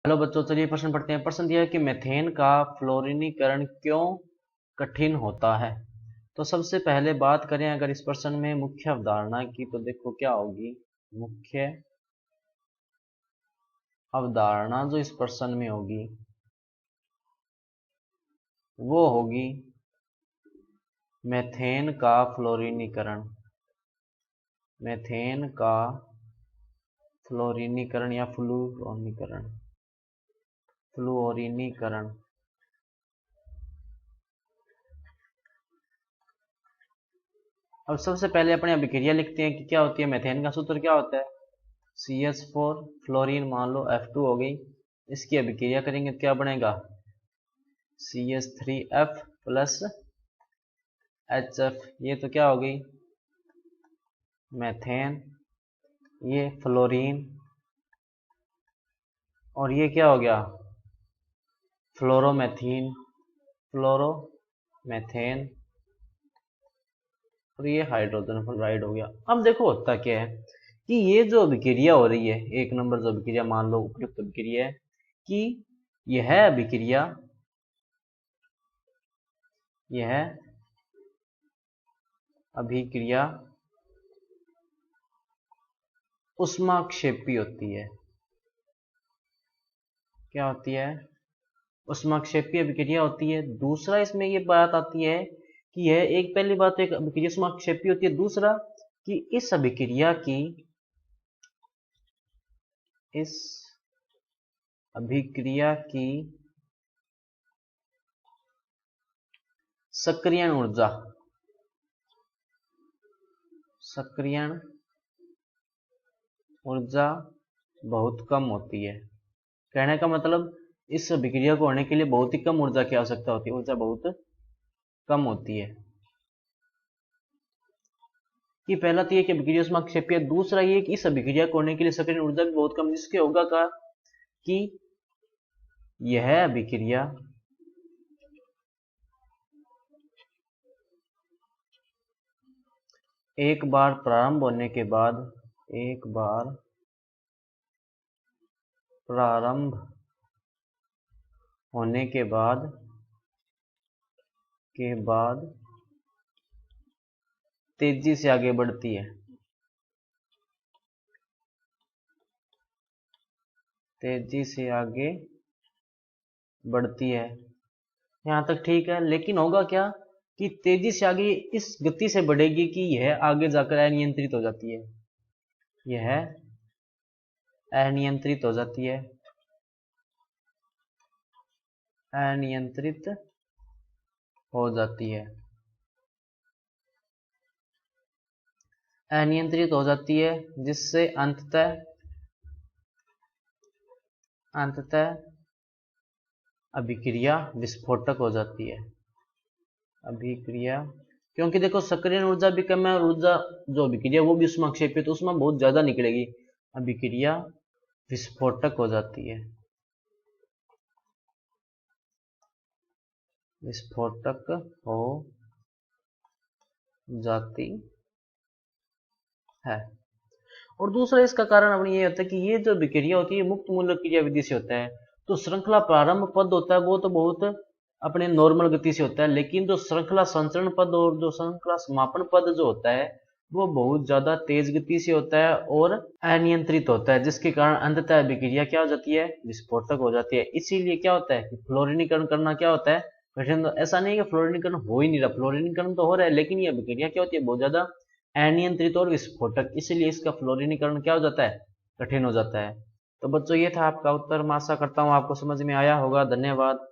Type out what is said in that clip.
Hello बच्चों, चलिए प्रश्न पढ़ते हैं। प्रश्न दिया है कि मीथेन का फ्लोरीनीकरण क्यों कठिन होता है। तो सबसे पहले बात करें अगर इस प्रश्न में मुख्य अवधारणा की, तो देखो क्या होगी। मुख्य अवधारणा जो इस प्रश्न में होगी वो होगी मीथेन का फ्लोरीनीकरण। मीथेन का फ्लोरीनीकरण या फ्लूओरीनीकरण। अब सबसे पहले अपने अभिक्रिया लिखते हैं कि क्या होती है। मीथेन का सूत्र क्या होता है, CH4 फ्लोरीन मान लो F2 हो गई। इसकी अभिक्रिया करेंगे तो क्या बनेगा, CH3F प्लस HF। ये तो क्या हो गई मीथेन, ये फ्लोरीन, और ये क्या हो गया फ्लोरोमेथेन, और ये हाइड्रोजन फ्लोराइड हो गया। अब देखो होता क्या है कि ये जो अभिक्रिया हो रही है, एक नंबर जो अभिक्रिया मान लो उपयुक्त अभिक्रिया है, कि यह अभिक्रिया ऊष्माक्षेपी होती है। क्या होती है, ऊष्माक्षेपी अभिक्रिया होती है। दूसरा इसमें ये बात आती है कि यह एक, पहली बात तो एक अभिक्रिया ऊष्माक्षेपी होती है। दूसरा कि इस अभिक्रिया की सक्रियण ऊर्जा बहुत कम होती है। कहने का मतलब इस अभिक्रिया को होने के लिए बहुत ही कम ऊर्जा की आवश्यकता होती है, ऊर्जा बहुत कम होती है। कि पहला तो ये कि अभिक्रिया ऊष्माक्षेपी है। दूसरा ये कि इस अभिक्रिया को होने के लिए सक्रियण ऊर्जा भी बहुत कम, जिसके होगा का कि यह अभिक्रिया एक बार प्रारंभ होने के बाद तेजी से आगे बढ़ती है। यहां तक ठीक है, लेकिन होगा क्या कि तेजी से आगे इस गति से बढ़ेगी कि यह आगे जाकर अनियंत्रित हो जाती है। अनियंत्रित हो जाती है, जिससे अंततः अभिक्रिया विस्फोटक हो जाती है। क्योंकि देखो सक्रियण ऊर्जा भी कम है और ऊर्जा जो अभिक्रिया वो भी ऊष्माक्षेपी, तो उसमें बहुत ज्यादा निकलेगी, अभिक्रिया विस्फोटक हो जाती है। और दूसरा इसका कारण अपनी ये होता है कि ये जो अभिक्रिया होती है मुक्त मूलक क्रिया विधि से होता है। तो श्रृंखला प्रारंभ पद होता है वो तो बहुत अपने नॉर्मल गति से होता है, लेकिन जो श्रृंखला संचरण पद और जो श्रृंखला समापन पद जो होता है वो बहुत ज्यादा तेज गति से होता है और अनियंत्रित होता है, जिसके कारण अंततः अभिक्रिया क्या हो जाती है, विस्फोटक हो जाती है। इसीलिए क्या होता है कि फ्लोरीनीकरण करना क्या होता है, कठिन। तो ऐसा नहीं है कि फ्लोरीनीकरण हो ही नहीं रहा, फ्लोरीनीकरण तो हो रहा है, लेकिन ये अभिक्रिया क्या होती है, बहुत ज्यादा अनियंत्रित और विस्फोटक, इसलिए इसका फ्लोरीनीकरण क्या हो जाता है, कठिन हो जाता है। तो बच्चों ये था आपका उत्तर। मैं आशा करता हूँ आपको समझ में आया होगा। धन्यवाद।